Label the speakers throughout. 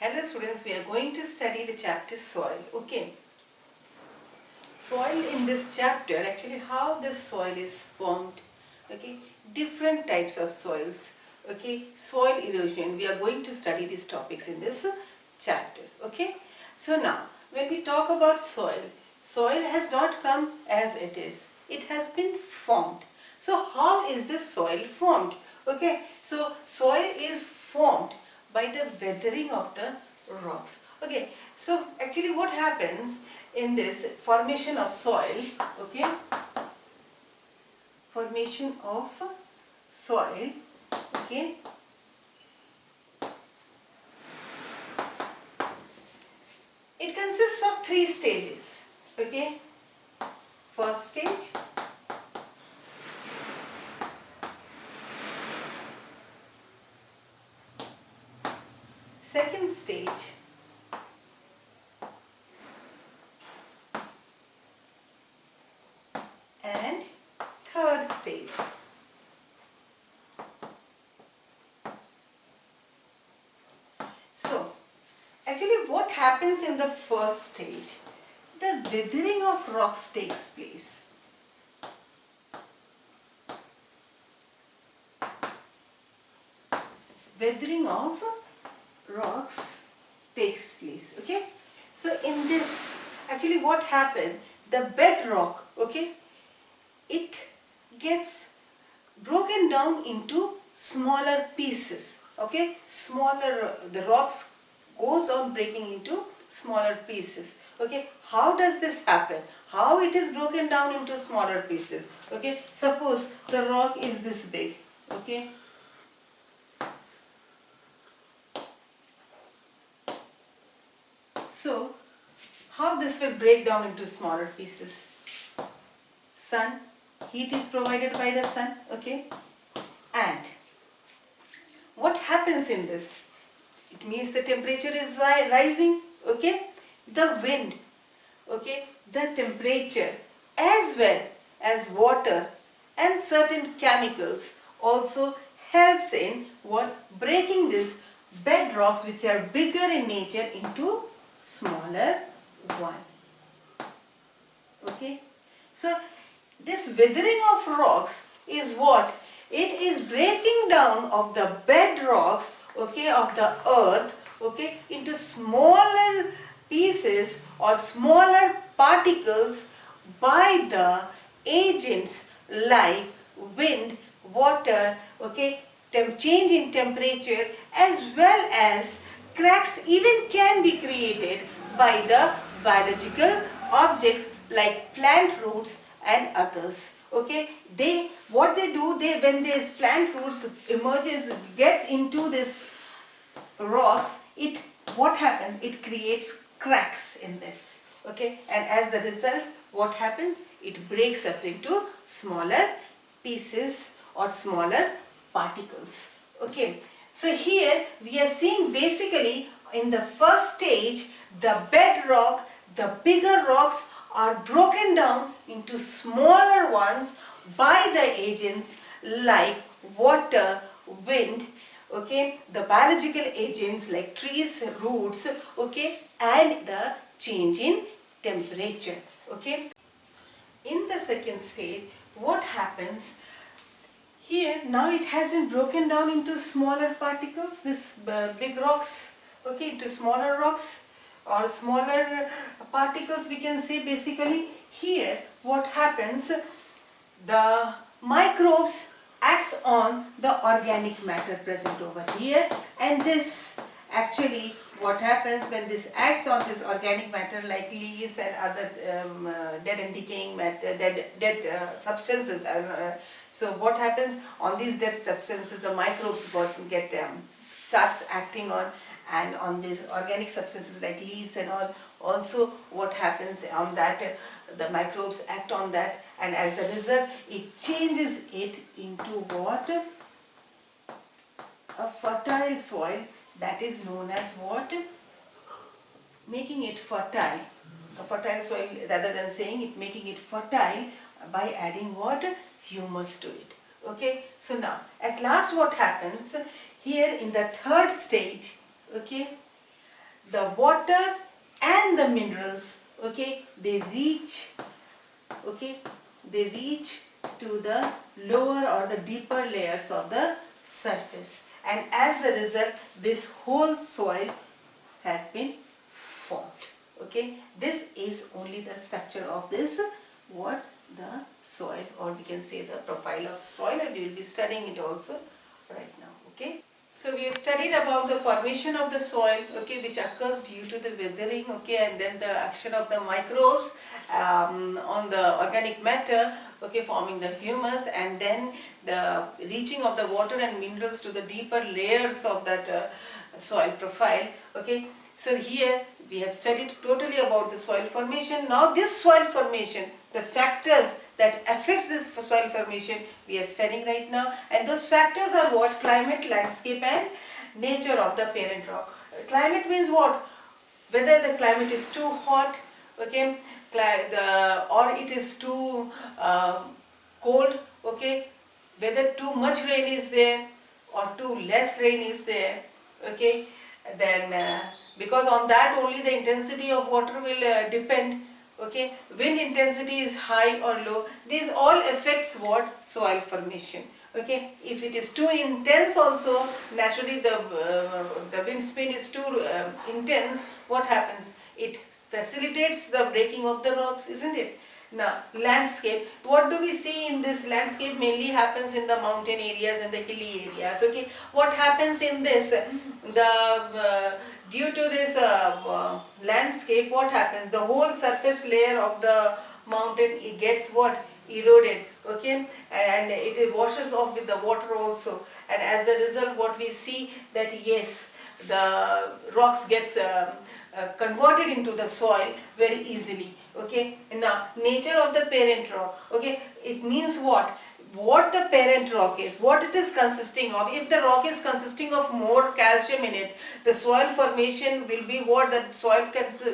Speaker 1: Hello students, we are going to study the chapter soil. Okay. Soil in this chapter, actually how this soil is formed. Okay. Different types of soils. Okay. Soil erosion. We are going to study these topics in this chapter. Okay. So now, when we talk about soil, soil has not come as it is. It has been formed. So how is this soil formed? Okay. So soil is formed by the weathering of the rocks. Okay, so actually what happens in this formation of soil, okay, formation of soil, okay, it consists of 3 stages, okay. First stage, second stage, and third stage. So, actually what happens in the first stage? The weathering of rocks takes place. Weathering of rocks takes place, okay. So in this, actually what happened, the bedrock, okay, it gets broken down into smaller pieces, okay, the rocks goes on breaking into smaller pieces, okay. How does this happen? How it is broken down into smaller pieces? Okay, suppose the rock is this big, okay. So, how this will break down into smaller pieces? Sun, heat is provided by the sun, okay. And what happens in this? It means the temperature is rising, okay. The wind, okay, the temperature as well as water and certain chemicals also helps in what? Breaking these bedrocks which are bigger in nature into smaller one, okay. So this weathering of rocks is what? It is breaking down of the bedrocks, okay, of the earth, okay, into smaller pieces or smaller particles by the agents like wind, water, okay, change in temperature, as well as cracks even can be created by the biological objects like plant roots and others. Okay, what they do, when this plant roots emerges, gets into this rocks, what happens? It creates cracks in this. Okay, and as the result, what happens? It breaks up into smaller pieces or smaller particles. Okay, so here we are seeing basically in the first stage, the bedrock, the bigger rocks are broken down into smaller ones by the agents like water, wind, okay, the biological agents like trees, roots, okay, and the change in temperature, okay. In the second stage, what happens? Here, now it has been broken down into smaller particles, this big rocks, okay, into smaller rocks or smaller particles, we can say basically. Here, what happens? The microbes acts on the organic matter present over here, and this actually what happens when this acts on this organic matter like leaves and other dead and decaying matter, dead substances. So what happens on these dead substances? The microbes starts acting on these organic substances like leaves and all. Also, what happens on that? The microbes act on that, and as the result, it changes it into what? A fertile soil, that is known as what? Making it fertile. A fertile soil, rather than saying it, making it fertile by adding what? Humus to it. Okay, so now at last what happens? Here in the third stage, okay, the water and the minerals, okay, they reach to the lower or the deeper layers of the surface, and as a result this whole soil has been formed. Okay, this is only the structure of this, what, the soil, or we can say the profile of soil, and we will be studying it also right now. Okay, so we have studied about the formation of the soil, okay, which occurs due to the weathering, okay, and then the action of the microbes on the organic matter, okay, forming the humus, and then the reaching of the water and minerals to the deeper layers of that soil profile. Okay, so here we have studied totally about the soil formation. Now this soil formation, the factors that affects this soil formation, we are studying right now, and those factors are what? Climate, landscape and nature of the parent rock. Climate means what? Whether the climate is too hot, okay, or it is too cold, okay, whether too much rain is there or too less rain is there, okay, then because on that only the intensity of water will depend, okay, wind intensity is high or low, these all affects what? Soil formation. Okay, if it is too intense also, naturally the wind speed is too intense, what happens? It facilitates the breaking of the rocks, isn't it? Now, landscape, what do we see in this landscape? Mainly happens in the mountain areas and the hilly areas. Okay, what happens in this? Due to this landscape, what happens? The whole surface layer of the mountain, it gets what? Eroded, okay, and it washes off with the water also, and as the result what we see that yes, the rocks gets converted into the soil very easily. Okay, now nature of the parent rock, okay, it means what the parent rock is, what it is consisting of. If the rock is consisting of more calcium in it, the soil formation will be what? The soil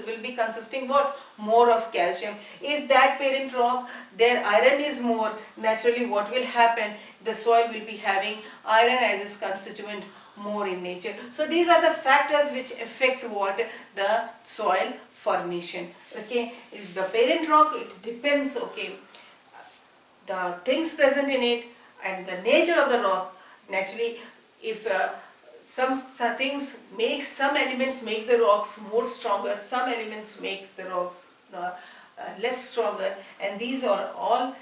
Speaker 1: will be consisting what? More of calcium. If that parent rock, their iron is more, naturally what will happen? The soil will be having iron as its constituent more in nature. So these are the factors which affects what? The soil formation. Okay, if the parent rock, it depends, okay, the things present in it and the nature of the rock. Naturally, if some things make, some elements make the rocks more stronger, some elements make the rocks less stronger, and these are all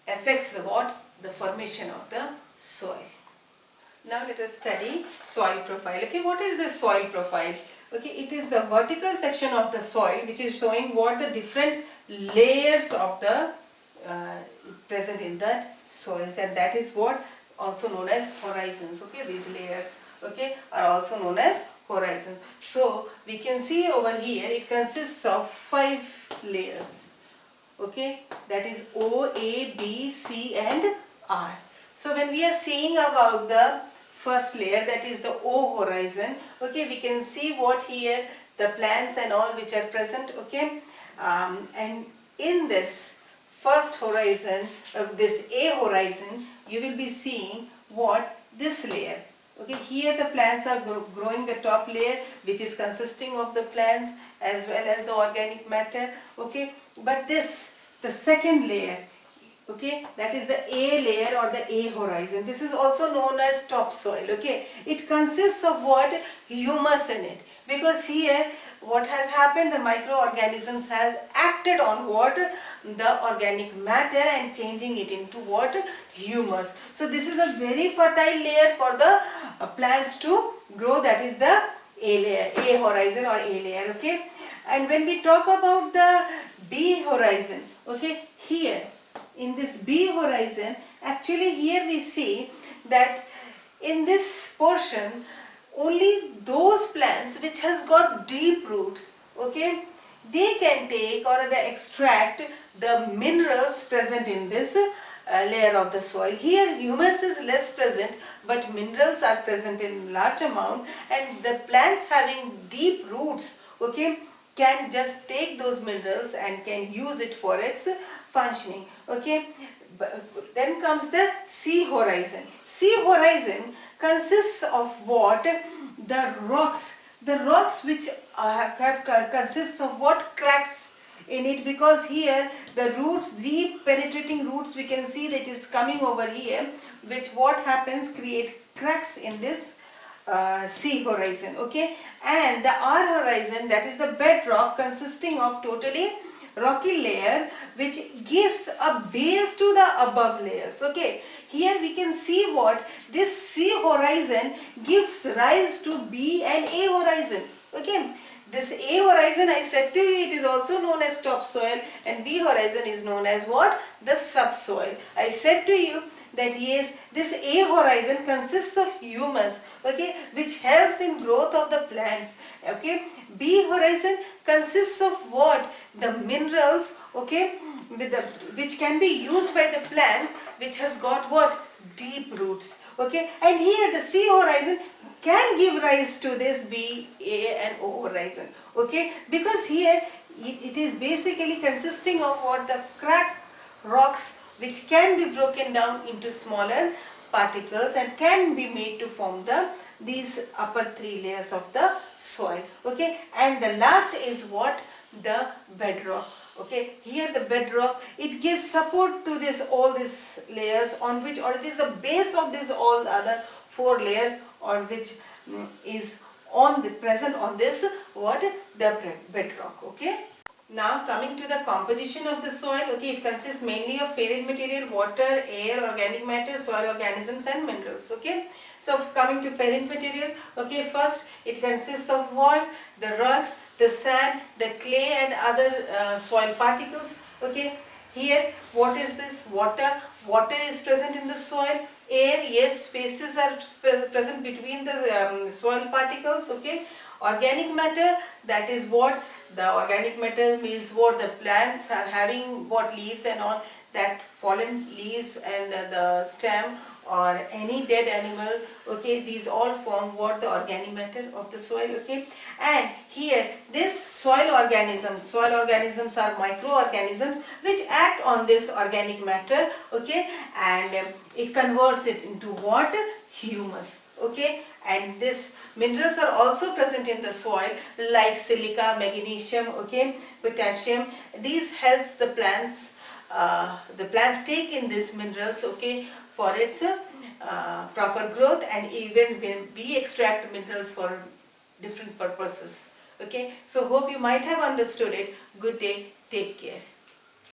Speaker 1: affects the what? The formation of the soil. Now let us study soil profile. Okay, what is the soil profile? Okay, it is the vertical section of the soil which is showing what the different layers of the present in that soils, and that is what also known as horizons. Okay, these layers, okay, are also known as horizons. So we can see over here it consists of 5 layers. Okay, that is O, A, B, C and R. So when we are seeing about the first layer, that is the O horizon, okay, we can see what here, the plants and all which are present, okay, and in this first horizon, this A horizon, you will be seeing what? This layer. Okay, here the plants are growing, the top layer which is consisting of the plants as well as the organic matter. Okay, but this, the second layer, okay, that is the A layer or the A horizon. This is also known as topsoil. Okay, it consists of what? Humus in it, because here what has happened, the microorganisms has acted on what? The organic matter and changing it into what? Humus. So this is a very fertile layer for the plants to grow, that is the A layer, A horizon or A layer. Okay, and when we talk about the B horizon, okay, here in this B horizon, actually here we see that in this portion only those plants which has got deep roots, okay, they can take or they extract the minerals present in this layer of the soil. Here humus is less present, but minerals are present in large amount, and the plants having deep roots, okay, can just take those minerals and can use it for its functioning. Okay, then comes the C horizon. C horizon consists of what? The rocks the rocks which consists of what? Cracks in it, because here the roots, deep penetrating roots, we can see that is coming over here, which what happens, create cracks in this sea horizon, okay. And the R horizon, that is the bedrock, consisting of totally rocky layer, which gives a base to the above layers, okay. Here we can see what this sea horizon gives rise to B and A horizon, okay. This A horizon, I said to you, it is also known as topsoil, and B horizon is known as what? The subsoil. I said to you that yes, this A horizon consists of humus, okay, which helps in growth of the plants, okay. B horizon consists of what? The minerals, okay, which can be used by the plants, which has got what? Deep roots, okay. And here the C horizon can give rise to this B, A and O horizon, okay, because here it is basically consisting of what? The cracked rocks, which can be broken down into smaller particles and can be made to form these upper three layers of the soil, okay. And the last is what? The bedrock, okay. Here the bedrock, it gives support to this, all these layers on which, or it is the base of this all the other four layers, or which is on the present on this what? The bedrock, okay. Now coming to the composition of the soil, okay, it consists mainly of parent material, water, air, organic matter, soil organisms and minerals, okay. So coming to parent material, okay, first it consists of what? The rocks, the sand, the clay and other soil particles, okay. Here what is this? Water. Water is present in the soil. Air, yes, spaces are present between the soil particles, okay. Organic matter, that is what? The organic matter means what? The plants are having what? Leaves and all, that fallen leaves and the stem or any dead animal, okay, these all form what? The organic matter of the soil, okay. And here this soil organisms are microorganisms which act on this organic matter, okay, and it converts it into what? Humus, okay. And this minerals are also present in the soil, like silica, magnesium, okay, potassium. These helps the plants take in these minerals, okay, for its proper growth, and even when we extract minerals for different purposes, okay. So hope you might have understood it. Good day, take care.